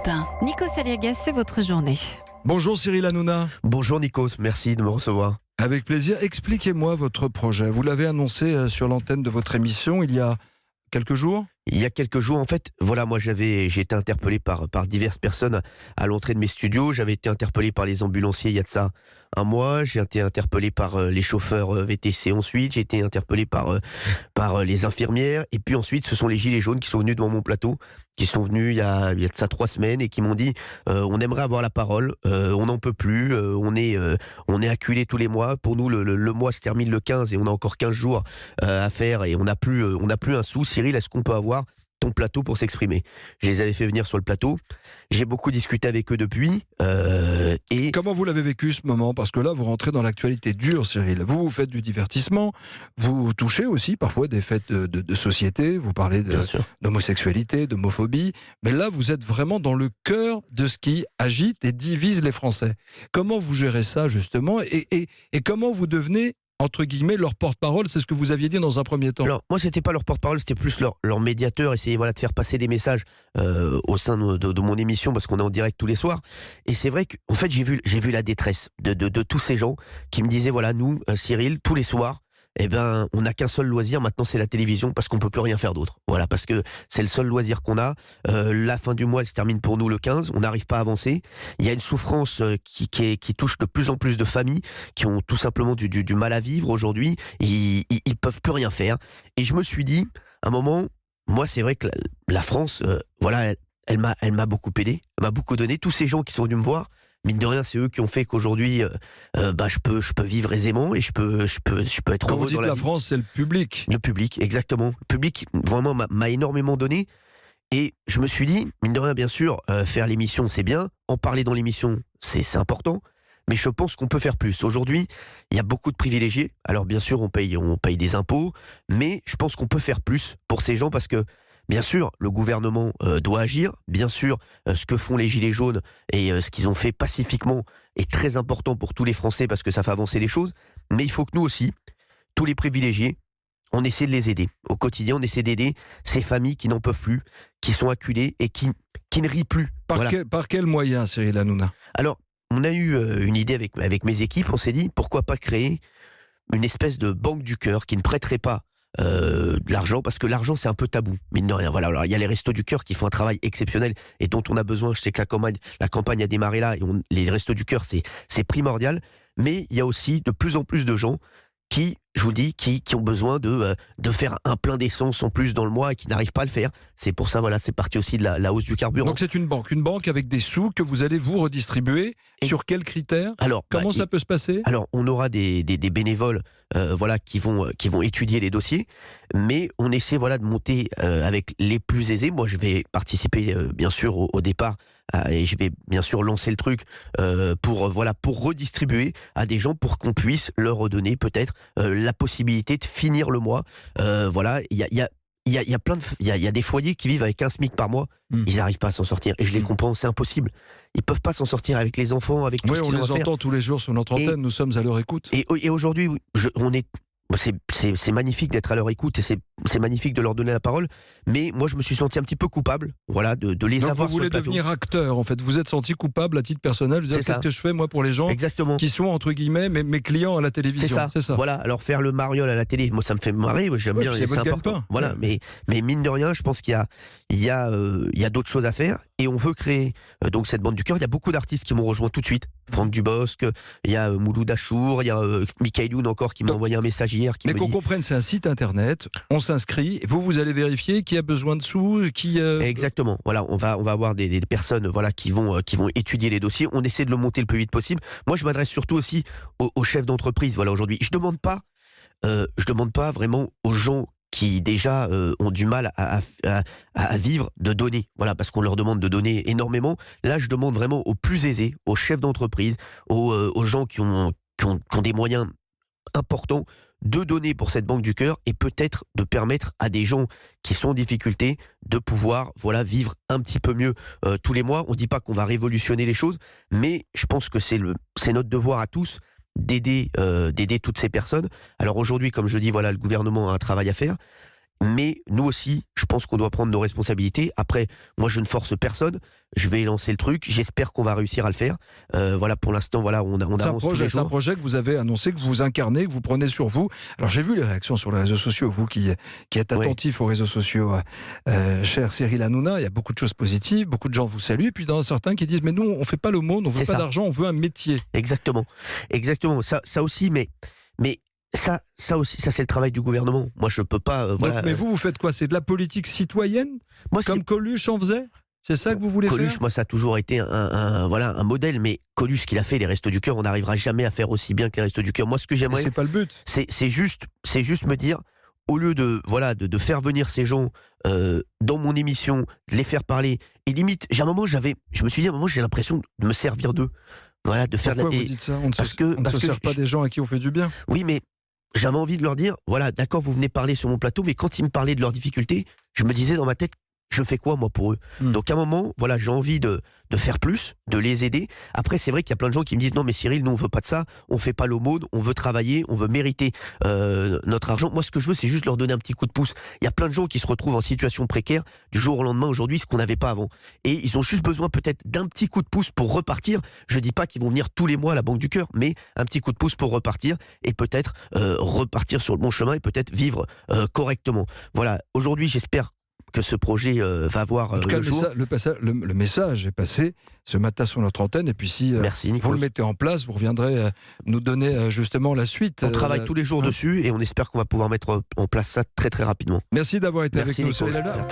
matin. Nikos Aliagas, c'est votre journée. Bonjour Cyril Hanouna. Bonjour Nikos, merci de me recevoir. Avec plaisir. Expliquez-moi votre projet. Vous l'avez annoncé sur l'antenne de votre émission il y a quelques jours. Il y a quelques jours, en fait, voilà, moi j'ai été interpellé par diverses personnes à l'entrée de mes studios. J'avais été interpellé par les ambulanciers il y a de ça un mois. J'ai été interpellé par les chauffeurs VTC ensuite. J'ai été interpellé par les infirmières. Et puis ensuite, ce sont les Gilets jaunes qui sont venus devant mon plateau, qui sont venus il y a de ça 3 semaines et qui m'ont dit on aimerait avoir la parole, on n'en peut plus, on est acculé tous les mois. Pour nous, le mois se termine le 15 et on a encore 15 jours à faire et on n'a plus un sou. Cyril, est-ce qu'on peut avoir ton plateau pour s'exprimer? Je les avais fait venir sur le plateau. J'ai beaucoup discuté avec eux depuis. Et comment vous l'avez vécu ce moment? Parce que là, vous rentrez dans l'actualité dure, Cyril. Vous faites du divertissement, vous touchez aussi parfois des faits de société, vous parlez d'homosexualité, d'homophobie, mais là, vous êtes vraiment dans le cœur de ce qui agite et divise les Français. Comment vous gérez ça, justement, et comment vous devenez entre guillemets, leur porte-parole? C'est ce que vous aviez dit dans un premier temps. Alors, moi, c'était pas leur porte-parole, c'était plus leur médiateur, essayer de faire passer des messages au sein de mon émission, parce qu'on est en direct tous les soirs. Et c'est vrai qu'en fait, j'ai vu la détresse de tous ces gens qui me disaient, voilà, nous, Cyril, tous les soirs, eh ben, on n'a qu'un seul loisir, maintenant c'est la télévision, parce qu'on peut plus rien faire d'autre. Voilà, parce que c'est le seul loisir qu'on a. La fin du mois, elle se termine pour nous le 15, on n'arrive pas à avancer. Il y a une souffrance qui touche de plus en plus de familles, qui ont tout simplement du mal à vivre aujourd'hui. Ils peuvent plus rien faire. Et je me suis dit, à un moment, moi c'est vrai que la France, voilà, elle m'a beaucoup aidé, elle m'a beaucoup donné. Tous ces gens qui sont venus me voir, mine de rien, c'est eux qui ont fait qu'aujourd'hui, je peux vivre aisément et je peux être Quand heureux vous dites dans la la vie. France, c'est le public. Le public, exactement. Le public, vraiment, m'a énormément donné. Et je me suis dit, mine de rien, bien sûr, faire l'émission, c'est bien. En parler dans l'émission, c'est important. Mais je pense qu'on peut faire plus. Aujourd'hui, il y a beaucoup de privilégiés. Alors, bien sûr, on paye des impôts. Mais je pense qu'on peut faire plus pour ces gens parce que, bien sûr, le gouvernement doit agir. Bien sûr, ce que font les Gilets jaunes et ce qu'ils ont fait pacifiquement est très important pour tous les Français parce que ça fait avancer les choses. Mais il faut que nous aussi, tous les privilégiés, on essaie de les aider. Au quotidien, on essaie d'aider ces familles qui n'en peuvent plus, qui sont acculées et qui ne rient plus. Par quel moyen, Cyril Hanouna? Alors, on a eu une idée avec mes équipes. On s'est dit, pourquoi pas créer une espèce de banque du cœur qui ne prêterait pas de l'argent, parce que l'argent c'est un peu tabou, mine de rien. Voilà, alors il y a les Restos du Cœur qui font un travail exceptionnel et dont on a besoin. Je sais que la campagne a démarré là et les Restos du Cœur c'est primordial, mais il y a aussi de plus en plus de gens qui, je vous le dis, qui ont besoin de faire un plein d'essence en plus dans le mois et qui n'arrivent pas à le faire. C'est pour ça, voilà, c'est parti aussi de la hausse du carburant. Donc c'est une banque avec des sous que vous allez vous redistribuer. Sur quels critères? Alors, comment ça peut se passer? Alors, on aura des bénévoles, voilà, qui vont étudier les dossiers, mais on essaie, voilà, de monter avec les plus aisés. Moi, je vais participer, bien sûr, au départ. Et je vais bien sûr lancer le truc pour redistribuer à des gens pour qu'on puisse leur redonner peut-être la possibilité de finir le mois. Voilà, il y a des foyers qui vivent avec un SMIC par mois. Ils n'arrivent pas à s'en sortir et je les comprends, c'est impossible. Ils peuvent pas s'en sortir avec les enfants, avec tout ce qu'ils ont à faire. On les entend tous les jours sur notre antenne, nous sommes à leur écoute. Et aujourd'hui, c'est magnifique d'être à leur écoute et c'est magnifique de leur donner la parole, mais moi je me suis senti un petit peu coupable, voilà, de les Donc avoir vous voulez sur le plateau. devenir acteur, en fait. Vous êtes senti coupable à titre personnel. Vous dites, qu'est-ce que je fais moi pour les gens Exactement. qui sont entre guillemets mes clients à la télévision? C'est ça. Voilà, alors faire le mariole à la télé, moi ça me fait marrer, j'aime bien, c'est important. Voilà, mais mine de rien, je pense qu'il y a d'autres choses à faire et on veut créer donc cette bande du cœur. Il y a beaucoup d'artistes qui m'ont rejoint tout de suite. Franck Dubosc, il y a Mouloud Achour, il y a Michael Youn encore qui m'a envoyé un message hier. Mais qu'on comprenne, c'est un site internet, on s'inscrit, vous allez vérifier qui a besoin de sous, qui... Exactement, voilà, on va avoir des personnes, voilà, qui vont étudier les dossiers, on essaie de le monter le plus vite possible. Moi je m'adresse surtout aussi aux chefs d'entreprise, voilà, aujourd'hui. Je demande pas vraiment aux gens qui déjà ont du mal à vivre de donner, voilà, parce qu'on leur demande de donner énormément. Là, je demande vraiment aux plus aisés, aux chefs d'entreprise, aux gens qui ont des moyens importants de donner pour cette banque du cœur et peut-être de permettre à des gens qui sont en difficulté de pouvoir, voilà, vivre un petit peu mieux tous les mois. On ne dit pas qu'on va révolutionner les choses, mais je pense que c'est notre devoir à tous d'aider toutes ces personnes. Alors aujourd'hui, comme je dis, voilà, le gouvernement a un travail à faire. Mais nous aussi, je pense qu'on doit prendre nos responsabilités. Après, moi, je ne force personne. Je vais lancer le truc. J'espère qu'on va réussir à le faire. Voilà, pour l'instant, voilà, on avance tous les jours. C'est un projet que vous avez annoncé, que vous incarnez, que vous prenez sur vous. Alors, j'ai vu les réactions sur les réseaux sociaux. Vous qui êtes attentif aux réseaux sociaux, cher Cyril Hanouna, il y a beaucoup de choses positives. Beaucoup de gens vous saluent. Et puis, il y en a certains qui disent, mais nous, on ne fait pas l'aumône, on ne veut pas d'argent, on veut un métier. Exactement. Ça aussi, mais ça aussi, ça c'est le travail du gouvernement. Moi, je peux pas. Donc, mais vous faites quoi? C'est de la politique citoyenne? Comme Coluche en faisait? C'est ça que vous voulez Coluche, faire? moi, ça a toujours été un modèle. Mais Coluche, ce qu'il a fait, les Restos du Cœur, on n'arrivera jamais à faire aussi bien que les Restos du Cœur. Moi, ce que j'aimerais, c'est pas le but. C'est juste me dire, au lieu de faire venir ces gens dans mon émission, de les faire parler, et limite, j'ai l'impression de me servir d'eux. Voilà, de faire. Pourquoi vous dites ça? On ne se sert pas des gens à qui on fait du bien. Oui, mais j'avais envie de leur dire, voilà, d'accord, vous venez parler sur mon plateau, mais quand ils me parlaient de leurs difficultés, je me disais dans ma tête, je fais quoi moi pour eux? Donc à un moment, voilà, j'ai envie de faire plus, de les aider. Après, c'est vrai qu'il y a plein de gens qui me disent, non mais Cyril, nous on veut pas de ça, on fait pas l'aumône, on veut travailler, on veut mériter notre argent. Moi, ce que je veux, c'est juste leur donner un petit coup de pouce. Il y a plein de gens qui se retrouvent en situation précaire du jour au lendemain aujourd'hui, ce qu'on n'avait pas avant. Et ils ont juste besoin peut-être d'un petit coup de pouce pour repartir. Je dis pas qu'ils vont venir tous les mois à la Banque du Cœur, mais un petit coup de pouce pour repartir et peut-être repartir sur le bon chemin et peut-être vivre correctement. Voilà, aujourd'hui, j'espère que ce projet va voir le jour. Le message est passé ce matin sur notre antenne. Et puis si Merci, vous le mettez en place, vous reviendrez nous donner justement la suite. On travaille tous les jours dessus et on espère qu'on va pouvoir mettre en place ça très très rapidement. Merci d'avoir été avec nous. Nicolas.